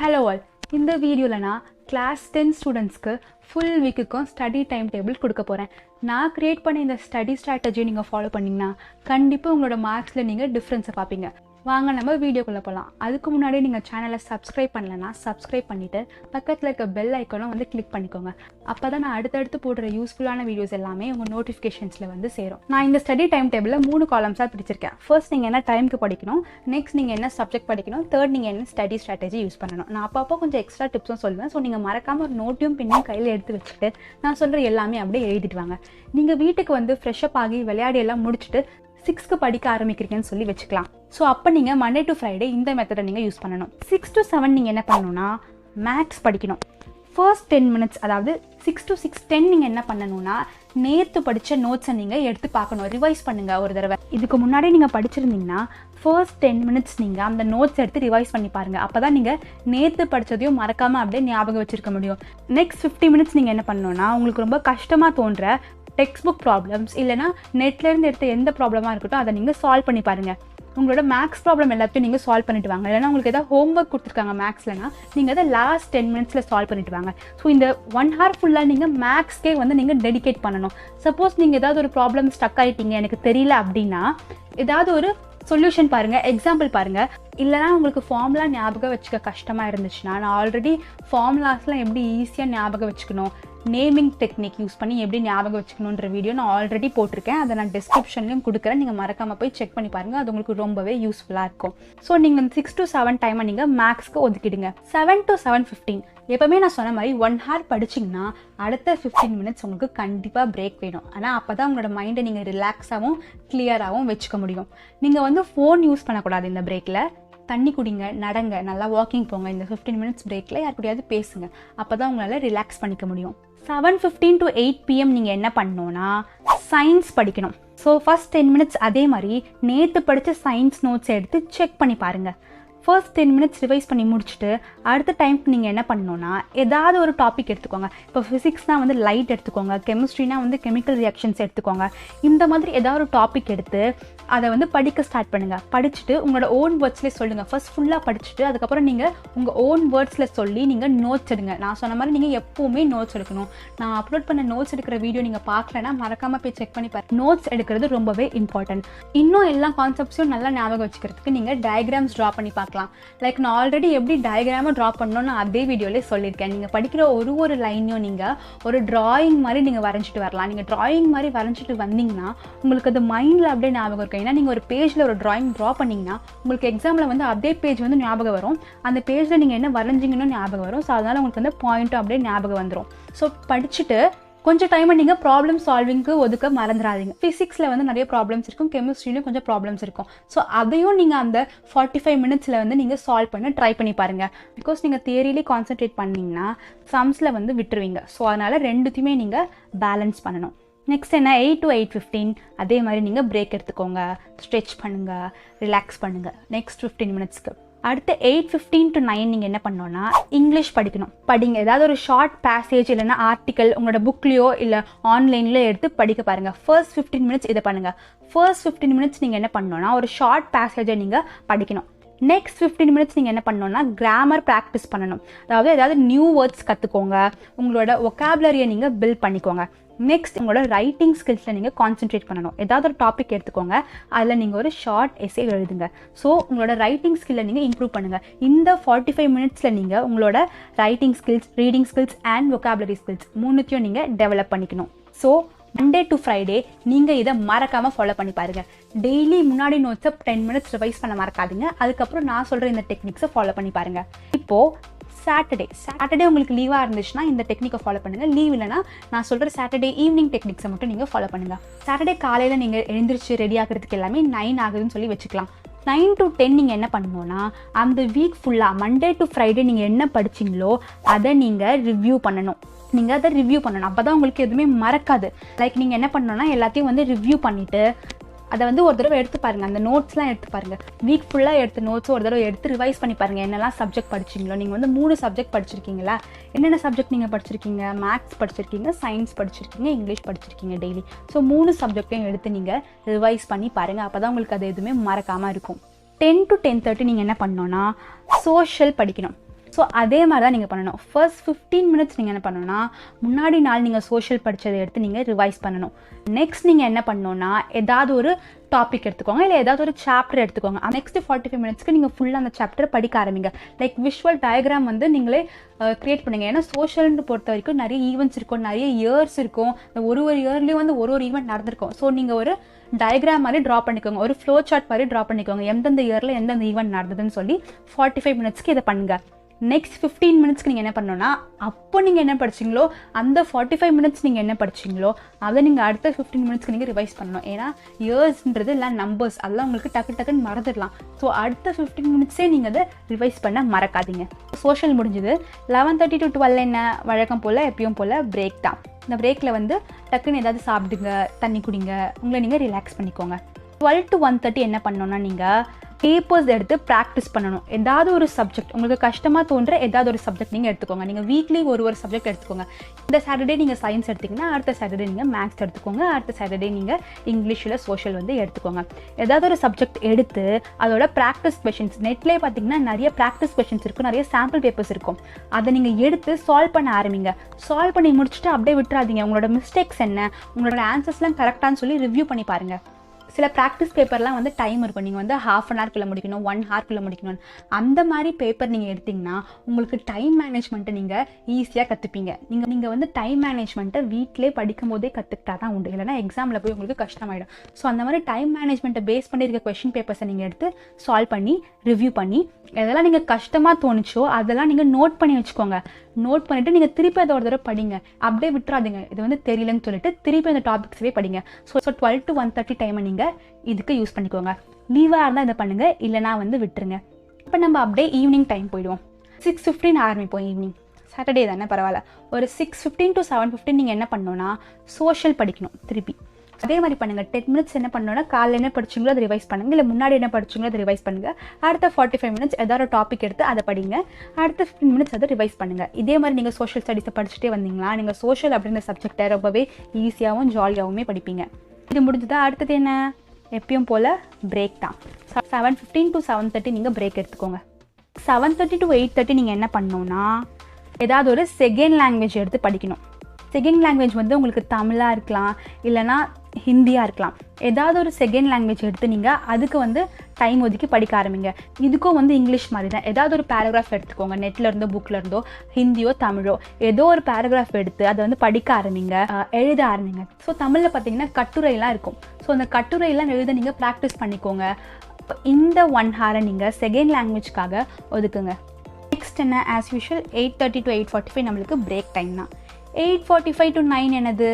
Hello all. இந்த வீடியோல நான் கிளாஸ் 10 ஸ்டூடெண்ட்ஸ்க்கு ஃபுல் வீக்குக்கும் ஸ்டடி டைம் டேபிள் கொடுக்க போகிறேன். நான் கிரியேட் பண்ண இந்த ஸ்டடி ஸ்ட்ராட்டஜி நீங்கள் ஃபாலோ பண்ணிங்கன்னா கண்டிப்பாக உங்களோட மார்க்ஸில் நீங்கள் டிஃப்ரென்ஸை பார்ப்பீங்க. வாங்க நம்ம வீடியோக்குள்ளே போகலாம். அதுக்கு முன்னாடி நீங்கள் சேனலை சப்ஸ்கிரைப் பண்ணலைன்னா சப்ஸ்கிரைப் பண்ணிவிட்டு பக்கத்தில் இருக்க பெல் ஐக்கானும் வந்து கிளிக் பண்ணிக்கோங்க. அப்போ தான் நான் அடுத்தடுத்து போடுற யூஸ்ஃபுல்லான வீடியோஸ் எல்லாமே உங்கள் நோட்டிஃபிகேஷன்ஸில் வந்து சேரும். நான் இந்த ஸ்டடி டைம் டேபிளில் 3 காலம்ஸாக பிரிச்சிருக்கேன். ஃபர்ஸ்ட் நீங்கள் என்ன டைமுக்கு படிக்கணும், நெக்ஸ்ட் நீங்கள் என்ன சப்ஜெக்ட் படிக்கணும், தேர்ட் நீங்கள் என்ன ஸ்டடி ஸ்ட்ராட்டஜி யூஸ் பண்ணணும். நான் அப்பப்போ கொஞ்சம் எக்ஸ்ட்ரா டிப்ஸும் சொல்லுவேன். ஸோ நீங்கள் மறக்காமல் ஒரு நோட்டையும் பின்னையும் கையில் எடுத்து வச்சுட்டு நான் சொல்கிற எல்லாமே அப்படியே எழுதிட்டு வாங்க. நீங்கள் வீட்டுக்கு வந்து ஃப்ரெஷ்அப் ஆகி விளையாடி எல்லாம் முடிச்சுட்டு 6க்கு படிக்க ஆரம்பிக்கிறீங்கன்னு சொல்லி வச்சுக்கலாம். ஸோ அப்போ நீங்கள் மண்டே டு ஃப்ரைடே இந்த மெத்தடை நீங்கள் யூஸ் பண்ணணும். 6 to 7 நீங்கள் என்ன பண்ணணும்னா மேக்ஸ் படிக்கணும். ஃபர்ஸ்ட் 10 மினிட்ஸ், அதாவது 6 to 6:10 நீங்கள் என்ன பண்ணணும்னா நேற்று படித்த நோட்ஸை நீங்கள் எடுத்து பார்க்கணும், ரிவைஸ் பண்ணுங்கள் ஒரு தடவை. இதுக்கு முன்னாடி நீங்கள் படிச்சிருந்தீங்கன்னா ஃபர்ஸ்ட் 10 மினிட்ஸ் நீங்கள் அந்த நோட்ஸ் எடுத்து ரிவைஸ் பண்ணி பாருங்கள். அப்போ தான் நீங்கள் நேற்று படித்ததையும் மறக்காமல் அப்படியே ஞாபகம் வச்சுருக்க முடியும். நெக்ஸ்ட் 50 மினிட்ஸ் நீங்கள் என்ன பண்ணணும்னா உங்களுக்கு ரொம்ப கஷ்டமாக தோன்ற டெக்ஸ்ட் புக் ப்ராப்ளம்ஸ் இல்லைனா நெட்லேருந்து எடுத்த எந்த ப்ராப்ளமாக இருக்கட்டும் அதை நீங்கள் சால்வ் பண்ணி பாருங்கள். உங்களோட மேக்ஸ் ப்ராப்ளம் எல்லாத்தையும் நீங்கள் சால்வ் பண்ணிட்டு வாங்க. இல்லைனா உங்களுக்கு ஏதாவது ஹோம்ஒர்க் கொடுத்துருக்காங்க மேக்ஸ்லனா நீங்கள் அதை லாஸ்ட் 10 மினிட்ஸில் சால்வ் பண்ணிட்டு வாங்க. ஸோ இந்த 1 hour ஃபுல்லாக நீங்கள் மேக்ஸ்க்கே வந்து நீங்கள் டெடிகேட் பண்ணணும். சப்போஸ் நீங்கள் ஏதாவது ஒரு ப்ராப்ளம் ஸ்டக் ஆகிட்டீங்க, எனக்கு தெரியல அப்படின்னா ஏதாவது ஒரு சொல்யூஷன் பாருங்கள், எக்ஸாம்பிள் பாருங்கள். இல்லைனா உங்களுக்கு ஃபார்முலா ஞாபகம் வச்சுக்க கஷ்டமாக இருந்துச்சுன்னா நான் ஆல்ரெடி ஃபார்முலாஸ்லாம் எப்படி ஈஸியாக ஞாபகம் வச்சுக்கணும், நேமிங் டெக்னிக் யூஸ் பண்ணி எப்படி ஞாபகம் வச்சுக்கணுன்ற வீடியோ நான் ஆல்ரெடி போட்டிருக்கேன். அதை நான் டிஸ்கிரிப்ஷன்லையும் கொடுக்குறேன். நீங்கள் மறக்காமல் போய் செக் பண்ணி பாருங்கள். அது உங்களுக்கு ரொம்பவே யூஸ்ஃபுல்லாக இருக்கும். ஸோ நீங்கள் 6 to 7 டைமை நீங்கள் மேக்ஸ்க்கு ஒதுக்கிடுங்க. 7 to 7:15 எப்போவுமே நான் சொன்ன மாதிரி 1 hour படிச்சிங்கன்னா அடுத்த 15 மினிட்ஸ் உங்களுக்கு கண்டிப்பாக பிரேக் வேணும். ஆனால் அப்போ தான் உங்களோட மைண்டை நீங்கள் ரிலாக்ஸாகவும் கிளியராகவும் வச்சுக்க முடியும். நீங்கள் வந்து ஃபோன் யூஸ் பண்ணக்கூடாது இந்த பிரேக்கில். தண்ணி குடிங்க, நடங்க, நல்லா வாக்கிங் போங்க. இந்த 15 மினிட்ஸ் பிரேக்கில் யார் கூடயாவது பேசுங்க. அப்போ தான் உங்களால் ரிலாக்ஸ் பண்ணிக்க முடியும். 7:15 to 8 PM நீங்கள் என்ன பண்ணணும்னா சயின்ஸ் படிக்கணும். ஸோ ஃபர்ஸ்ட் 10 மினிட்ஸ் அதே மாதிரி நேற்று படித்த சயின்ஸ் நோட்ஸ் எடுத்து செக் பண்ணி பாருங்கள். ஃபர்ஸ்ட் 10 மினிட்ஸ் ரிவைஸ் பண்ணி முடிச்சுட்டு அடுத்த டைமுக்கு நீங்கள் என்ன பண்ணணும்னா ஏதாவது ஒரு டாபிக் எடுத்துக்கோங்க. இப்போ ஃபிசிக்ஸ்னால் வந்து லைட் எடுத்துக்கோங்க, கெமிஸ்ட்ரினா வந்து கெமிக்கல் ரியாக்ஷன்ஸ் எடுத்துக்கோங்க. இந்த மாதிரி ஏதாவது ஒரு டாபிக் எடுத்து அதை வந்து படிக்க ஸ்டார்ட் பண்ணுங்கள். படிச்சுட்டு உங்களோட ஓன் வேர்ட்ஸ்லேயே சொல்லுங்கள். ஃபர்ஸ்ட் ஃபுல்லாக படிச்சுட்டு அதுக்கப்புறம் நீங்கள் உங்கள் ஓன் வேர்ட்ஸில் சொல்லி நீங்கள் நோட்ஸ் எடுங்க. நான் சொன்ன மாதிரி நீங்கள் எப்போவுமே நோட்ஸ் எடுக்கணும். நான் அப்லோட் பண்ண நோட்ஸ் எடுக்கிற வீடியோ நீங்கள் பார்க்கலன்னா மறக்காமல் போய் செக் பண்ணி பாருங்கள். நோட்ஸ் எடுக்கிறது ரொம்பவே இம்பார்ட்டன்ட். இன்னும் எல்லா கான்செப்ட்ஸையும் நல்லா ஞாபகம் வச்சுக்கிறதுக்கு நீங்கள் டயக்ராம்ஸ் ட்ரா பண்ணி பார்க்கலாம். லைக் நான் ஆல்ரெடி எப்படி டயக்ராமை ட்ரா பண்ணணும்னு அதே வீடியோலேயே சொல்லியிருக்கேன். நீங்கள் படிக்கிற ஒரு லைனையும் நீங்கள் ஒரு டிராயிங் மாதிரி நீங்கள் வரைஞ்சிட்டு வரலாம். நீங்கள் டிராயிங் மாதிரி வரைஞ்சிட்டு வந்தீங்கன்னா உங்களுக்கு அது மைண்டில் அப்படியே ஞாபகம் இருக்கும். ஏன்னா நீங்கள் ஒரு பேஜில் ஒரு டிராயிங் ட்ரா பண்ணிங்கன்னா உங்களுக்கு எக்ஸாமில் வந்து அதே பேஜ் வந்து ஞாபகம் வரும். அந்த பேஜில் நீங்கள் என்ன வரைஞ்சிங்கன்னு ஞாபகம் வரும். ஸோ அதனால் உங்களுக்கு வந்து பாயிண்ட்டும் அப்படியே ஞாபகம் வந்துடும். ஸோ படிச்சுட்டு கொஞ்சம் டைமை நீங்கள் ப்ராப்ளம் சால்விங்க்கு ஒதுக்க மறந்துடாதீங்க. ஃபிசிக்ஸில் வந்து நிறைய ப்ராப்ளம்ஸ் இருக்கும், கெமிஸ்ட்ரியிலும் கொஞ்சம் ப்ராப்ளம்ஸ் இருக்கும். ஸோ அதையும் நீங்கள் அந்த 45 மினிட்ஸில் வந்து நீங்கள் சால்வ் பண்ண ட்ரை பண்ணி பாருங்கள். பிகாஸ் நீங்கள் தியரியிலே கான்சென்ட்ரேட் பண்ணிங்கன்னா சம்ஸில் வந்து விட்டுருவீங்க. ஸோ அதனால் ரெண்டுத்தையுமே நீங்கள் பேலன்ஸ் பண்ணணும். நெக்ஸ்ட் என்ன 8 to 8:15 அதே மாதிரி நீங்கள் பிரேக் எடுத்துக்கோங்க, ஸ்ட்ரெச் பண்ணுங்கள், ரிலாக்ஸ் பண்ணுங்கள். நெக்ஸ்ட் 15 மினிட்ஸ்க்கு அடுத்து 8:15 to 9 நீங்கள் என்ன பண்ணணும்னா இங்கிலீஷ் படிங்க. ஏதாவது ஒரு ஷார்ட் பேசேஜ் இல்லைனா ஆர்டிக்கல் உங்களோட புக்லேயோ இல்லை ஆன்லைன்லேயோ எடுத்து படிக்க பாருங்கள். ஃபர்ஸ்ட் 15 மினிட்ஸ் இதை பண்ணுங்கள். ஃபர்ஸ்ட் 15 மினிட்ஸ் நீங்கள் என்ன பண்ணணும்னா ஒரு ஷார்ட் பேசேஜை நீங்கள் படிக்கணும். நெக்ஸ்ட் 15 மினிட்ஸ் நீங்கள் என்ன பண்ணணும்னா கிராமர் ப்ராக்டிஸ் பண்ணணும். அதாவது ஏதாவது நியூ வேர்ட்ஸ் கற்றுக்கோங்க, உங்களோட ஒக்காபுலரியை நீங்கள் பில்ட் பண்ணிக்கோங்க. நெக்ஸ்ட் உங்களோட ரைட்டிங் ஸ்கில்ஸில் நீங்கள் கான்சென்ட்ரேட் பண்ணணும். ஏதாவது ஒரு டாபிக் எடுத்துக்கோங்க, அதில் நீங்கள் ஒரு ஷார்ட் எஸ்ஸே எழுதுங்க. ஸோ உங்களோட ரைட்டிங் ஸ்கில்லை நீங்கள் இம்ப்ரூவ் பண்ணுங்கள். இந்த 45 மினிட்ஸில் நீங்கள் உங்களோட writing skills, reading skills and vocabulary skills மூணுத்தையும் நீங்கள் டெவலப் பண்ணிக்கணும். ஸோ மண்டே டு ஃப்ரைடே நீங்கள் இதை மறக்காமல் ஃபாலோ பண்ணி பாருங்கள். டெய்லி முன்னாடி நோட்ஸை 10 மினிட்ஸ் ரிவைஸ் பண்ண மறக்காதீங்க. அதுக்கப்புறம் நான் சொல்கிற இந்த டெக்னிக்ஸை ஃபாலோ பண்ணி பாருங்கள். இப்போது சாட்டர்டே உங்களுக்கு லீவாக இருந்துச்சுன்னா இந்த டெக்னிக்கை ஃபாலோ பண்ணுங்கள். லீவ் இல்லைனா நான் சொல்கிற சாட்டர்டே ஈவினிங் டெக்னிக்ஸை மட்டும் நீங்கள் ஃபாலோ பண்ணுங்கள். சாட்டர்டே காலையில் நீங்கள் எழுந்திரிச்சு ரெடி ஆகிறதுக்கு எல்லாமே 9 ஆகுதுன்னு சொல்லி வச்சுக்கலாம். 9 to 10 நீங்கள் என்ன பண்ணணும்னா அந்த வீக் ஃபுல்லாக மண்டே டு ஃப்ரைடே நீங்கள் என்ன படிச்சிங்களோ அதை நீங்கள் ரிவ்யூ பண்ணணும். அப்போ தான் உங்களுக்கு எதுவுமே மறக்காது. லைக் நீங்கள் என்ன பண்ணணும்னா எல்லாத்தையும் வந்து ரிவ்யூ பண்ணிவிட்டு அதை வந்து ஒரு தடவை எடுத்து பாருங்கள். அந்த நோட்ஸ்லாம் எடுத்து பாருங்கள். வீக் ஃபுல்லாக எடுத்த நோட்ஸும் ஒரு தடவை எடுத்து ரிவைஸ் பண்ணி பாருங்கள். என்னெல்லாம் சப்ஜெக்ட் படிச்சிங்களோ. நீங்கள் வந்து 3 சப்ஜெக்ட் படிச்சிருக்கீங்களா? என்னென்ன சப்ஜெக்ட் நீங்கள் படிச்சிருக்கீங்க? மேக்ஸ் படிச்சிருக்கீங்க, சயின்ஸ் படிச்சிருக்கீங்க, இங்கிலீஷ் படிச்சிருக்கீங்க டெய்லி. ஸோ 3 சப்ஜெக்டையும் எடுத்து நீங்கள் ரிவைஸ் பண்ணி பாருங்கள். அப்போ தான் உங்களுக்கு அது எதுவுமே மறக்காமல் இருக்கும். 10 to 10:30 நீங்கள் என்ன பண்ணணும்னா சோஷியல் படிக்கணும். ஸோ அதே மாதிரி தான் நீங்கள் பண்ணணும். ஃபர்ஸ்ட் 15 மினிட்ஸ் நீங்கள் என்ன பண்ணணும்னா முன்னாடி நாள் நீங்கள் சோஷியல் படித்ததை எடுத்து நீங்கள் ரிவைஸ் பண்ணணும். நெக்ஸ்ட் நீங்கள் என்ன பண்ணணும்னா ஏதாவது ஒரு டாபிக் எடுத்துக்கோங்க, இல்லை ஏதாவது ஒரு சாப்டர் எடுத்துக்கோங்க. நெக்ஸ்ட் 45 மினிட்ஸ்க்கு நீங்கள் ஃபுல்லாக அந்த சாப்டர் படிக்க ஆரம்பிங்க. லைக் விஷுவல் டயக்ராம் வந்து நீங்களே க்ரியேட் பண்ணுங்க. ஏன்னா சோஷியல்னு பொறுத்த வரைக்கும் நிறைய ஈவெண்ட்ஸ் இருக்கும், நிறைய இயர்ஸ் இருக்கும், ஒரு இயர்லேயும் வந்து ஒரு ஈவெண்ட் நடந்திருக்கும். ஸோ நீங்கள் ஒரு டயக்ராம் மாதிரி ட்ரா பண்ணிக்கோங்க, ஒரு ஃப்ளோ சார்ட் மாதிரி ட்ரா பண்ணிக்கோங்க, எந்தெந்த இயரில் எந்தெந்த ஈவெண்ட் நடந்ததுன்னு சொல்லி 45 மினிட்ஸ்க்கு இதை பண்ணுங்க. நெக்ஸ்ட் 15 மினிட்ஸ்க்கு நீங்கள் என்ன பண்ணணும்னா அப்போ நீங்கள் என்ன படிச்சிங்களோ அந்த 45 மினிட்ஸ் நீங்கள் என்ன படிச்சிங்களோ அதை நீங்கள் அடுத்த 15 மினிட்ஸ்க்கு நீங்கள் ரிவைஸ் பண்ணணும். ஏன்னா இயர்ஸ்ன்றது இல்லை நம்பர்ஸ், அதெல்லாம் உங்களுக்கு டக்குன்னு மறந்துடலாம். ஸோ அடுத்த 15 மினிட்ஸே நீங்கள் அதை ரிவைஸ் பண்ண மறக்காதீங்க. சோஷியல் முடிஞ்சது. 11:30 to 12 என்ன வழக்கம் போல் எப்பயும் போல் பிரேக் தான். இந்த பிரேக்கில் வந்து டக்குன்னு ஏதாவது சாப்பிடுங்க, தண்ணி குடிங்க, உங்களை நீங்கள் ரிலாக்ஸ் பண்ணிக்கோங்க. 12 to 1:30 என்ன பண்ணணும்னா நீங்கள் பேப்பர்ஸ் எடுத்து ப்ராக்டிஸ் பண்ணணும். ஏதாவது ஒரு சப்ஜெக்ட் உங்களுக்கு கஷ்டமாக தோன்ற ஏதாவது ஒரு சப்ஜெக்ட் நீங்கள் எடுத்துக்கோங்க. நீங்கள் வீக்லி ஒரு சப்ஜெக்ட் எடுத்துக்கோங்க. இந்த சாட்டர்டே நீங்கள் சயின்ஸ் எடுத்திங்கன்னா அடுத்த சாட்டர்டே நீங்கள் மேக்ஸ் எடுத்துக்கோங்க, அடுத்த சாட்டர்டே நீங்கள் இங்கிலீஷில் சோஷியல் வந்து எடுத்துக்கோங்க. ஏதாவது ஒரு சப்ஜெக்ட் எடுத்து அதோட ப்ராக்டிஸ் கொஷின்ஸ் நெட்லேயே பார்த்தீங்கன்னா நிறைய ப்ராக்டிஸ் கொஷின்ஸ் இருக்கும், நிறைய சாம்பிள் பேப்பர்ஸ் இருக்கும். அதை நீங்கள் எடுத்து சால்வ் பண்ண ஆரம்பிங்க. சால்வ் பண்ணி முடிச்சுட்டு அப்படியே விட்டுறாதீங்க. உங்களோட மிஸ்டேக்ஸ் என்ன, உங்களோட ஆன்சர்ஸ்லாம் கரெக்டானு சொல்லி ரிவ்யூ பண்ணி பாருங்கள். சில ப்ராக்டிஸ் பேப்பர்லாம் வந்து டைம் இருக்கும், நீங்கள் வந்து ½ an hourக்குள்ளே முடிக்கணும், 1 hourக்குள்ளே முடிக்கணும். அந்த மாதிரி பேப்பர் நீங்கள் எடுத்திங்கன்னா உங்களுக்கு டைம் மேனேஜ்மெண்ட்டை நீங்கள் ஈஸியாக கற்றுப்பீங்க. நீங்கள் வந்து டைம் மேனேஜ்மெண்ட்டை வீட்டிலே படிக்கும் போதே கற்றுக்கிட்டா தான் உண்டு, இல்லைனா எக்ஸாமில் போய் உங்களுக்கு கஷ்டமாயிடும். ஸோ அந்த மாதிரி டைம் மேனேஜ்மெண்ட்டை பேஸ் பண்ணியிருக்க கொஷின் பேப்பர்ஸை நீங்கள் எடுத்து சால்வ் பண்ணி ரிவ்யூ பண்ணி எதெல்லாம் நீங்கள் கஷ்டமாக தோணுச்சோ அதெல்லாம் நீங்கள் நோட் பண்ணி வச்சுக்கோங்க. நோட் பண்ணிவிட்டு நீங்கள் திருப்பி அதை ஒரு தடவை படிங்க. அப்படியே விட்டுறாதீங்க இது வந்து தெரியலன்னு சொல்லிட்டு திருப்பி அந்த டாபிக்ஸவே படிங்க. ஸோ 12 to 1:30 டைமை நீங்கள் இதுக்கு யூஸ் பண்ணிக்கோங்க. லீவாக இருந்தால் இதை பண்ணுங்கள், இல்லைனா வந்து விட்டுருங்க. இப்போ நம்ம அப்படியே ஈவினிங் டைம் போயிடுவோம். 6:15 ஆரம்பிப்போம். ஈவினிங் சாட்டர்டே தானே பரவாயில்ல. ஒரு 6:15 to 7:15 நீங்கள் என்ன பண்ணணும்னா சோஷியல் படிக்கணும். திருப்பி அதே மாதிரி பண்ணுங்கள். 10 மினிட்ஸ் என்ன பண்ணணும்னா காலையில் என்ன படிச்சிங்களோ அதை ரிவைஸ் பண்ணுங்கள், இல்லை முன்னாடி என்ன படிச்சிங்களோ அதை ரிவைஸ் பண்ணுங்கள். அடுத்த 45 மினிட்ஸ் ஏதாவது ஒரு டாபிக் எடுத்து அதை படிங்க. அடுத்த 15 மினிட்ஸ் அதை ரிவைஸ் பண்ணுங்கள். இதே மாதிரி நீங்கள் சோஷியல் ஸ்டடீஸை படிச்சுட்டே வந்தீங்களா நீங்கள் சோஷியல் அப்படின்ற சப்ஜெக்டை ரொம்பவே ஈஸியாகவும் ஜாலியாகவுமே படிப்பீங்க. இது முடிஞ்சதா அடுத்தது என்ன எப்பயும் போல் பிரேக் தான். 7:15 to 7:30 நீங்கள் பிரேக் எடுத்துக்கோங்க. 7:30 to 8:30 நீங்கள் என்ன பண்ணணும்னா ஏதாவது ஒரு செகண்ட் லாங்குவேஜ் எடுத்து படிக்கணும். செகண்ட் லாங்குவேஜ் வந்து உங்களுக்கு தமிழாக இருக்கலாம், இல்லைனா ஹிந்தியாக இருக்கலாம். ஏதாவது ஒரு செகண்ட் லாங்குவேஜ் எடுத்து நீங்கள் அதுக்கு வந்து டைம் ஒதுக்கி படிக்க ஆரம்பிங்க. இதுக்கும் வந்து இங்கிலீஷ் மாதிரி தான். ஏதாவது ஒரு பேராகிராஃப் எடுத்துக்கோங்க, நெட்டில் இருந்தோ புக்கில் இருந்தோ, ஹிந்தியோ தமிழோ ஏதோ ஒரு பேராகிராஃப் எடுத்து அதை வந்து படிக்க ஆரம்பிங்க, எழுத ஆரம்பிங்க. ஸோ தமிழில் பார்த்தீங்கன்னா கட்டுரைலாம் இருக்கும். ஸோ அந்த கட்டுரையெல்லாம் எழுத நீங்கள் ப்ராக்டிஸ் பண்ணிக்கோங்க. இந்த 1 hour நீங்கள் செகண்ட் லாங்குவேஜ்க்காக ஒதுக்குங்க. நெக்ஸ்ட் என்ன ஆஸ் யூஷுவல் 8:30 to 8:45 நம்மளுக்கு பிரேக் டைம் தான். 8:45 to 9 என்னது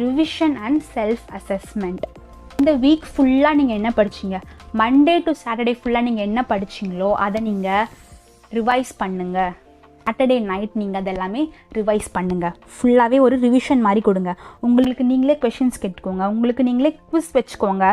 ரிவிஷன் அண்ட் செல்ஃப் அசஸ்மெண்ட். இந்த வீக் ஃபுல்லாக நீங்கள் என்ன படிச்சிங்க, மண்டே டு சாட்டர்டே ஃபுல்லாக நீங்கள் என்ன படிச்சிங்களோ அதை நீங்கள் ரிவைஸ் பண்ணுங்கள். சாட்டர்டே நைட் நீங்கள் அதெல்லாமே ரிவைஸ் பண்ணுங்கள். ஃபுல்லாகவே ஒரு ரிவிஷன் மாதிரி கொடுங்க. உங்களுக்கு நீங்களே கொஷின்ஸ் கேட்டுக்கோங்க, உங்களுக்கு நீங்களே குவிஸ் வச்சுக்கோங்க.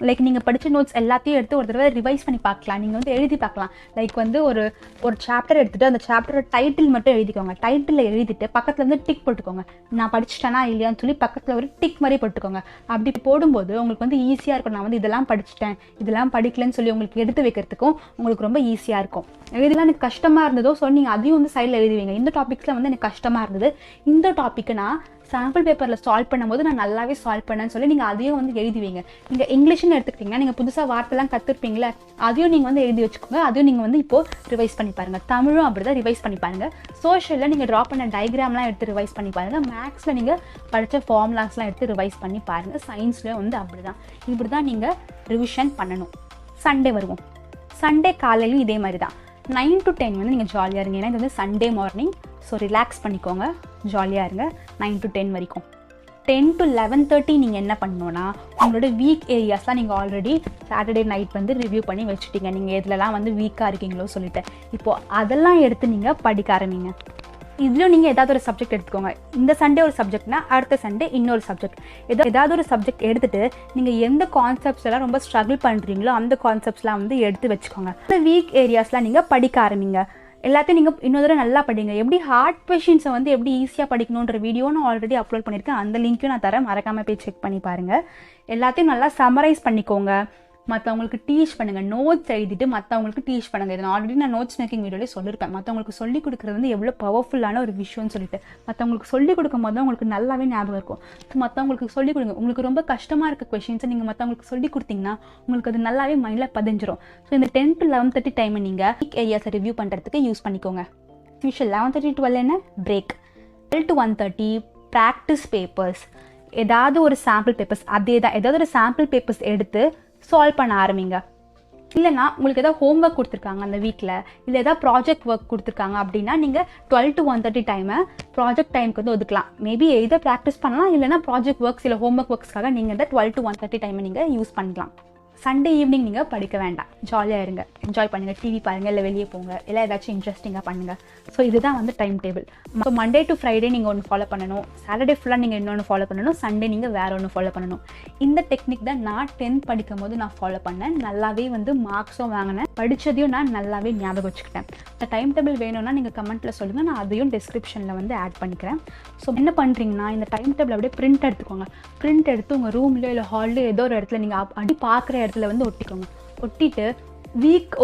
லைக் நீங்கள் படித்த நோட்ஸ் எல்லாத்தையும் எடுத்து ஒரு தடவை ரிவைஸ் பண்ணி பார்க்கலாம். நீங்கள் வந்து எழுதி பார்க்கலாம். லைக் வந்து ஒரு சாப்டர் எடுத்துகிட்டு அந்த சாப்டரோட டைட்டில் மட்டும் எழுதிக்கோங்க. டைட்டிலில் எழுதிட்டு பக்கத்தில் வந்து டிக் போட்டுக்கோங்க. நான் படிச்சிட்டேனா இல்லையான்னு சொல்லி பக்கத்தில் ஒரு டிக் மாதிரி போட்டுக்கோங்க. அப்படி போடும்போது உங்களுக்கு வந்து ஈஸியாக இருக்கும். நான் வந்து இதெல்லாம் படிச்சிட்டேன், இதெல்லாம் படிக்கலன்னு சொல்லி உங்களுக்கு எடுத்து வைக்கிறதுக்கும் உங்களுக்கு ரொம்ப ஈஸியாக இருக்கும். இதெல்லாம் எனக்கு கஷ்டமாக இருந்ததோ ஸோ நீங்கள் அதையும் வந்து சைடில் எழுதுவீங்க. இந்த டாபிக்ஸில் வந்து எனக்கு கஷ்டமாக இருந்தது, இந்த டாப்பிக்கு நான் சாம்பிள் பேப்பரில் சால்வ் பண்ணும்போது நான் நல்லாவே சால்வ் பண்ணேன்னு சொல்லி நீங்கள் அதையும் வந்து எழுதுவீங்க. நீங்கள் இங்கிலீஷ்னு எடுத்துக்கிட்டிங்கன்னா நீங்கள் புதுசாக வார்த்தைலாம் கற்றுருப்பீங்களே, அதையும் நீங்கள் வந்து எழுதி வச்சுக்கோங்க. அதையும் நீங்கள் வந்து இப்போது ரிவைஸ் பண்ணி பாருங்கள். தமிழும் அப்படி தான் ரிவைஸ் பண்ணி பாருங்கள். சோஷியலில் நீங்கள் ட்ரா பண்ண டயக்ராம்லாம் எடுத்து ரிவைஸ் பண்ணி பாருங்கள். மேக்ஸில் நீங்கள் படித்த ஃபார்முலாஸ்லாம் எடுத்து ரிவைஸ் பண்ணி பாருங்கள். சயின்ஸில் வந்து அப்படி தான், இப்படி தான் நீங்கள் ரிவிஷன் பண்ணணும். சண்டே வருவோம். சண்டே காலையிலும் இதே மாதிரி தான். 9 to 10 வந்து நீங்கள் ஜாலியாக இருங்க. ஏன்னா இது வந்து சண்டே மார்னிங். ஸோ ரிலாக்ஸ் பண்ணிக்கோங்க, ஜாலியாக இருங்க 9 to 10 வரைக்கும். 10 to 11:30 நீங்கள் என்ன பண்ணணுன்னா உங்களோட வீக் ஏரியாஸ்லாம் நீங்கள் ஆல்ரெடி சாட்டர்டே நைட் வந்து ரிவ்யூ பண்ணி வச்சுட்டீங்க. நீங்கள் எதுலலாம் வந்து வீக்காக இருக்கீங்களோ சொல்லிட்டு இப்போது அதெல்லாம் எடுத்து நீங்கள் படிக்க ஆரம்பிங்க. இதுலையும் நீங்கள் ஏதாவது ஒரு சப்ஜெக்ட் எடுத்துக்கோங்க. இந்த சண்டே ஒரு சப்ஜெக்ட்னா அடுத்த சண்டே இன்னொரு சப்ஜெக்ட். ஏதாவது ஒரு சப்ஜெக்ட் எடுத்துகிட்டு நீங்கள் எந்த கான்செப்ட்ஸ் எல்லாம் ரொம்ப ஸ்ட்ரகிள் பண்ணுறீங்களோ அந்த கான்செப்ட்ஸ்லாம் வந்து எடுத்து வச்சுக்கோங்க. இந்த வீக் ஏரியாஸ்லாம் நீங்கள் படிக்க ஆரம்பிங்க. எல்லாத்தையும் நீங்கள் இன்னொரு தடவை நல்லா படிங்க. எப்படி ஹார்ட் கொஷின்ஸை வந்து எப்படி ஈஸியாக படிக்கணுன்ற வீடியோ நான் ஆல்ரெடி அப்லோட் பண்ணியிருக்கேன். அந்த லிங்க்கையும் நான் தரேன், மறக்காமல் போய் செக் பண்ணி பாருங்கள். எல்லாத்தையும் நல்லா சம்மரைஸ் பண்ணிக்கோங்க. மற்றவங்களுக்கு டீச் பண்ணுங்கள். நோட்ஸ் எழுதிட்டு மற்றவங்களுக்கு டீச் பண்ணுங்கள். இதை ஆல்ரெடி நான் நோட்ஸ் மேக்கிங் வீடியோலேயே சொல்லியிருப்பேன். மற்றவங்களுக்கு சொல்லிக் கொடுக்குறது வந்து எவ்வளோ பவர்ஃபுல்லான ஒரு விஷயம்னு சொல்லிட்டு. மற்றவங்களுக்கு சொல்லிக் கொடுக்கும் போது தான் உங்களுக்கு நல்லாவே ஞாபகம் இருக்கும். ஸோ மற்றவங்களுக்கு சொல்லிக் கொடுங்க. உங்களுக்கு ரொம்ப கஷ்டமாக இருக்க கொஷின்ஸை நீங்கள் மற்றவங்களுக்கு சொல்லிக் கொடுத்தீங்கன்னா உங்களுக்கு அது நல்லாவே மைண்டில் பதிஞ்சிரும். ஸோ இந்த 10 to 11:30 டைமை நீங்கள் வீக் ஏரியாஸை ரிவ்யூ பண்ணுறதுக்கு யூஸ் பண்ணிக்கோங்க. யூஷுவல் 11:30 to 12 என்ன பிரேக். 12 to 1:30 practice papers. ஏதாவது ஒரு சாம்பிள் பேப்பர்ஸ், அதே தான் ஏதாவது ஒரு சாம்பிள் பேப்பர்ஸ் எடுத்து சால்வ் பண்ண ஆரம்பிங்க. இல்லைனா உங்களுக்கு ஏதாவது ஹோம்ஒர்க் கொடுத்துருக்காங்க அந்த வீக்கில், இல்லை ஏதாவது ப்ராஜெக்ட் ஒர்க் கொடுத்துருக்காங்க அப்படின்னா நீங்கள் 12 to 1:30 டைமை ப்ராஜெக்ட் டைமுக்கு வந்து ஒதுக்கலாம். மேபி எதை ப்ராக்டிஸ் பண்ணலாம், இல்லைனா ப்ராஜெக்ட் ஒர்க்ஸ் இல்லை ஹோம்ஒர்க் ஒர்க்ஸ்க்காக நீங்கள் இந்த 12 to 1:30 டைமை நீங்கள் யூஸ் பண்ணலாம். சண்டே ஈவினிங் நீங்கள் படிக்க வேண்டாம், ஜாலியாக இருங்க, என்ஜாய் பண்ணுங்கள், டிவி பாருங்கள், இல்லை வெளியே போங்க, இல்லை ஏதாச்சும் இன்ட்ரெஸ்டிங்காக பண்ணுங்கள். ஸோ இதுதான் வந்து time table. So Monday to Friday நீங்கள் ஒன்று ஃபாலோ பண்ணணும், சாட்டர்டே ஃபுல்லாக நீங்கள் இன்னொன்று ஃபாலோ பண்ணணும், சண்டே நீங்கள் வேறு ஒன்று ஃபாலோ பண்ணணும். இந்த டெக்னிக் தான் நான் 10th படிக்கும் போது நான் ஃபாலோ பண்ணேன். நல்லாவே வந்து மார்க்ஸும் வாங்கினேன், படித்ததையும் நான் நல்லாவே ஞாபகம் வச்சுக்கிட்டேன். இந்த டைம் டேபிள் வேணும்னா நீங்கள் கமெண்ட்டில் சொல்லுங்கள், நான் அதையும் டிஸ்கிரிப்ஷனில் வந்து ஆட் பண்ணிக்கிறேன். ஸோ என்ன பண்ணுறீங்கன்னா இந்த டைம் டேபிள் அப்படியே பிரிண்ட் எடுத்துக்கோங்க. பிரிண்ட் எடுத்து உங்கள் ரூம்லேயோ இல்லை ஹால்லையோ ஏதோ ஒரு இடத்துல நீங்கள் அடி பார்க்குற இடத்துல வந்து ஒட்டிக்கோங்க. ஒட்டிட்டு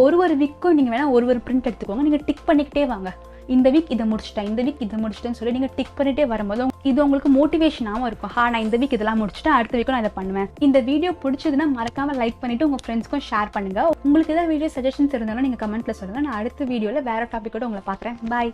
ஒரு வீக்கும் நீங்கள் வேணால் ஒரு பிரிண்ட் எடுத்துக்கோங்க. நீங்கள் டிக் பண்ணிக்கிட்டே வாங்க. இந்த வீக் இதை முடிச்சிட்டேன், இந்த வீக் இதை முடிச்சிட்டேன்னு சொல்லி நீங்கள் டிக் பண்ணிகிட்டே வரும்போது இது உங்களுக்கு மோட்டிவேஷனாகவும் இருக்கும். நான் இந்த வீக் இதெல்லாம் முடிச்சுட்டேன், அடுத்த வீக்கும் நான் இதை பண்ணுவேன். இந்த வீடியோ பிடிச்சதுன்னா மறக்காமல் லைக் பண்ணிவிட்டு உங்கள் ஃப்ரெண்ட்ஸ்க்கும் ஷேர் பண்ணுங்கள். உங்களுக்கு ஏதாவது வீடியோ சஜஷன்ஸ் இருந்தாலும் நீங்கள் கமெண்ட்டில் சொல்லுங்கள். நான் அடுத்த வீடியோவில் வேறு டாப்பிக்கோட உங்களை பார்க்குறேன். பாய்.